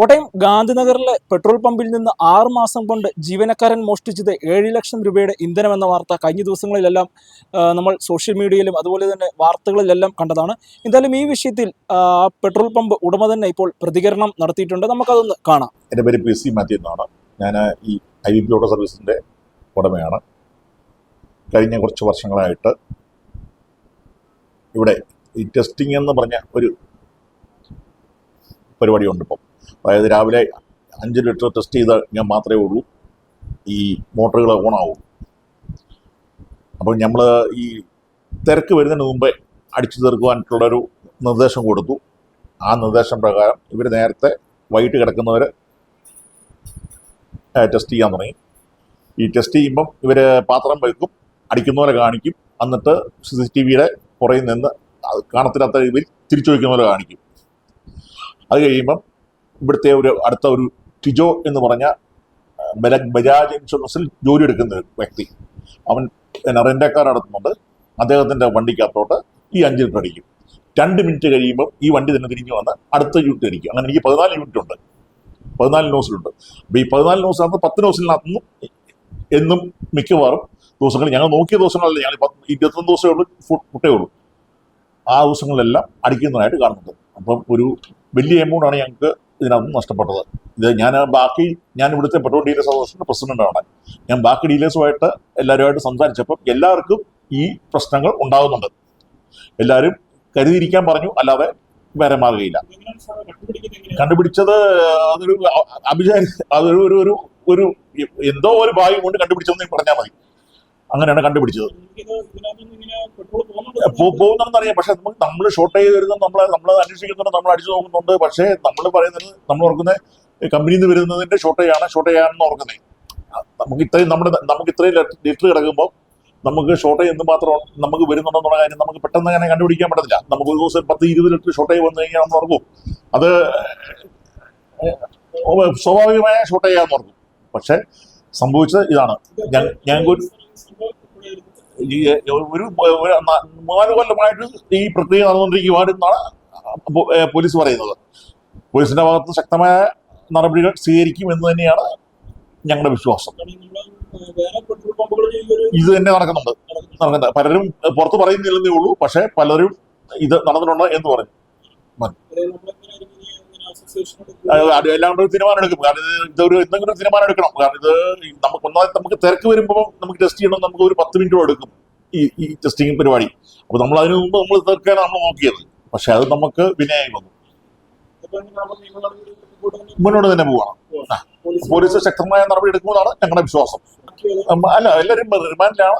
Kottayam ഗാന്ധിനഗറിലെ petrol പമ്പിൽ നിന്ന് 6 മാസം കൊണ്ട് ജീവനക്കാരൻ മോഷ്ടിച്ചത് 7 ലക്ഷം രൂപയുടെ ഇന്ധനമെന്ന വാർത്ത കഴിഞ്ഞ ദിവസങ്ങളിലെല്ലാം നമ്മൾ സോഷ്യൽ മീഡിയയിലും അതുപോലെ തന്നെ വാർത്തകളിലെല്ലാം കണ്ടതാണ്. എന്തായാലും ഈ വിഷയത്തിൽ പെട്രോൾ പമ്പ് ഉടമ തന്നെ ഇപ്പോൾ പ്രതികരണം നടത്തിയിട്ടുണ്ട്. നമുക്കതൊന്ന് കാണാം. എൻ്റെ പേര് പി സി മാത്യു എന്നാണ്. ഞാൻ ഈ IVP ഓട്ടോ സർവീസിൻ്റെ ഉടമയാണ്. കഴിഞ്ഞ കുറച്ച് വർഷങ്ങളായിട്ട് ഇവിടെ ഈ ടെസ്റ്റിംഗ് എന്ന് പറഞ്ഞ ഒരു പരിപാടിയുണ്ട്. ഇപ്പം അതായത് രാവിലെ 5 ലിറ്റർ ടെസ്റ്റ് ചെയ്താൽ ഞാൻ മാത്രമേ ഉള്ളൂ ഈ മോട്ടറുകൾ ഓണാവും. അപ്പോൾ നമ്മൾ ഈ തിരക്ക് വരുന്നതിന് മുമ്പേ അടിച്ചു തീർക്കുവാനായിട്ടുള്ളൊരു നിർദ്ദേശം കൊടുത്തു. ആ നിർദ്ദേശം പ്രകാരം ഇവർ നേരത്തെ വൈകിട്ട് കിടക്കുന്നവർ ടെസ്റ്റ് ചെയ്യാൻ തുടങ്ങി. ഈ ടെസ്റ്റ് ചെയ്യുമ്പം ഇവർ പാത്രം വയ്ക്കും, അടിക്കുന്നവരെ കാണിക്കും, എന്നിട്ട് CCTVയുടെ പുറകിൽ നിന്ന് കാണത്തില്ലാത്ത ഇവർ തിരിച്ചു വയ്ക്കുന്നവരെ കാണിക്കും. അത് കഴിയുമ്പം ഇവിടുത്തെ അടുത്ത ഒരു ടിജോ എന്ന് പറഞ്ഞ ബജാജ് ഇൻഷുറൻസിൽ ജോലി എടുക്കുന്ന ഒരു വ്യക്തി, അവൻ റെൻ്റക്കാർ നടത്തുന്നുണ്ട്. അദ്ദേഹത്തിൻ്റെ വണ്ടിക്കകത്തോട്ട് ഈ 5 ലിറ്റർ അടിക്കും. 2 മിനിറ്റ് കഴിയുമ്പം ഈ വണ്ടി തന്നെ തിരിഞ്ഞു വന്ന് അടുത്ത യൂണിറ്റ് അടിക്കും. അങ്ങനെ എനിക്ക് 14 യൂണിറ്റ് ഉണ്ട്, 14 നോസിലുണ്ട്. അപ്പോൾ ഈ 14 നോസിനകത്ത് 10 നോസിനകത്തുനിന്നും എന്നും മിക്കവാറും ദിവസങ്ങളിൽ, ഞങ്ങൾ നോക്കിയ ദിവസങ്ങളല്ല, ഞങ്ങൾ 21 ദിവസമേ ഉള്ളൂ ഫുട്ടേ ഉള്ളൂ, ആ ദിവസങ്ങളിലെല്ലാം അടിക്കുന്നതായിട്ട് കാണുന്നുണ്ട്. അപ്പം ഒരു വലിയ എമൗണ്ടാണ് ഞങ്ങൾക്ക് ഇതിനകത്ത് നഷ്ടപ്പെട്ടത്. ഇത് ഞാൻ ഇവിടുത്തെ പെട്രോൾ ഡീലേഴ്സ് അസോസിയേഷൻ്റെ പ്രസിഡന്റാണ്. ഞാൻ ബാക്കി ഡീലേഴ്സുമായിട്ട് എല്ലാവരുമായിട്ട് സംസാരിച്ചപ്പോൾ എല്ലാവർക്കും ഈ പ്രശ്നങ്ങൾ ഉണ്ടാകുന്നുണ്ട്. എല്ലാവരും കരുതിയിരിക്കാൻ പറഞ്ഞു, അല്ലാതെ വേറെ മാർഗമില്ല. കണ്ടുപിടിച്ചത് അതൊരു എന്തോ ഒരു ഭാഗ്യം കൊണ്ട് കണ്ടുപിടിച്ചതെന്ന് പറഞ്ഞാൽ മതി. അങ്ങനെയാണ് കണ്ടുപിടിച്ചത്. പോകുന്നതെന്ന് അറിയാം. പക്ഷെ നമ്മൾ ഷോർട്ടേജ് വരുന്നത് നമ്മൾ അന്വേഷിക്കുന്നുണ്ട്, നമ്മൾ അടിച്ചു നോക്കുന്നുണ്ട്. പക്ഷേ നമ്മൾ പറയുന്നത്, നമ്മൾ ഓർക്കുന്നത് കമ്പനിയിൽ നിന്ന് വരുന്നതിന്റെ ഷോർട്ടേജ് ആണെന്ന് ഓർക്കുന്നത്. നമുക്ക് ഇത്രയും ലിറ്റർ കിടക്കുമ്പോൾ നമുക്ക് ഷോർട്ടേജ് എന്ത് മാത്രം നമുക്ക് വരുന്നുണ്ടെന്നുള്ള കാര്യം നമുക്ക് പെട്ടെന്ന് അങ്ങനെ കണ്ടുപിടിക്കാൻ പറ്റത്തില്ല. നമുക്ക് ഒരു ദിവസം 10-20 ലിറ്റർ ഷോർട്ടേജ് വന്നു കഴിഞ്ഞാൽ നമ്മൾ ഓർക്കും അത് സ്വാഭാവികമായ ഷോർട്ടേജ് ആണെന്ന് ഓർക്കും. പക്ഷെ സംഭവിച്ചത് ഇതാണ്. ഞങ്ങൾക്ക് ഒരു 4 കൊല്ലമായിട്ട് ഈ പ്രക്രിയ നടന്നുകൊണ്ടിരിക്കുവാണെന്നാണ് പോലീസ് പറയുന്നത്. പോലീസിന്റെ ഭാഗത്ത് ശക്തമായ നടപടികൾ സ്വീകരിക്കും എന്ന് തന്നെയാണ് ഞങ്ങളുടെ വിശ്വാസം. ഇത് തന്നെ നടക്കുന്നുണ്ട്. പലരും പുറത്ത് പറയുന്നില്ലെന്നേ ഉള്ളൂ, പക്ഷെ പലരും ഇത് നടന്നിട്ടുണ്ട് എന്ന് പറഞ്ഞു. എല്ലാവരും തീരുമാനം എടുക്കും. കാരണം എന്തെങ്കിലും തീരുമാനം എടുക്കണം. കാരണം ഇത് നമുക്ക് തിരക്ക് വരുമ്പോൾ നമുക്ക് ടെസ്റ്റ് ചെയ്യണം. നമുക്ക് ഒരു 10 മിനിറ്റോളം എടുക്കും ഈ ടെസ്റ്റിംഗ് പരിപാടി. അപ്പൊ നമ്മൾ അതിനു മുമ്പ് നമ്മൾ തീർക്കാനാണ് നമ്മൾ നോക്കിയത്. പക്ഷെ അത് നമുക്ക് വിനയായി വന്നു. മുന്നോട്ട് തന്നെ പോവാണ്. പോലീസ് ശക്തമായ നടപടി എടുക്കുമെന്നാണ് ഞങ്ങളുടെ വിശ്വാസം. അല്ല, എല്ലാവരും റിമാൻഡിലാണ്.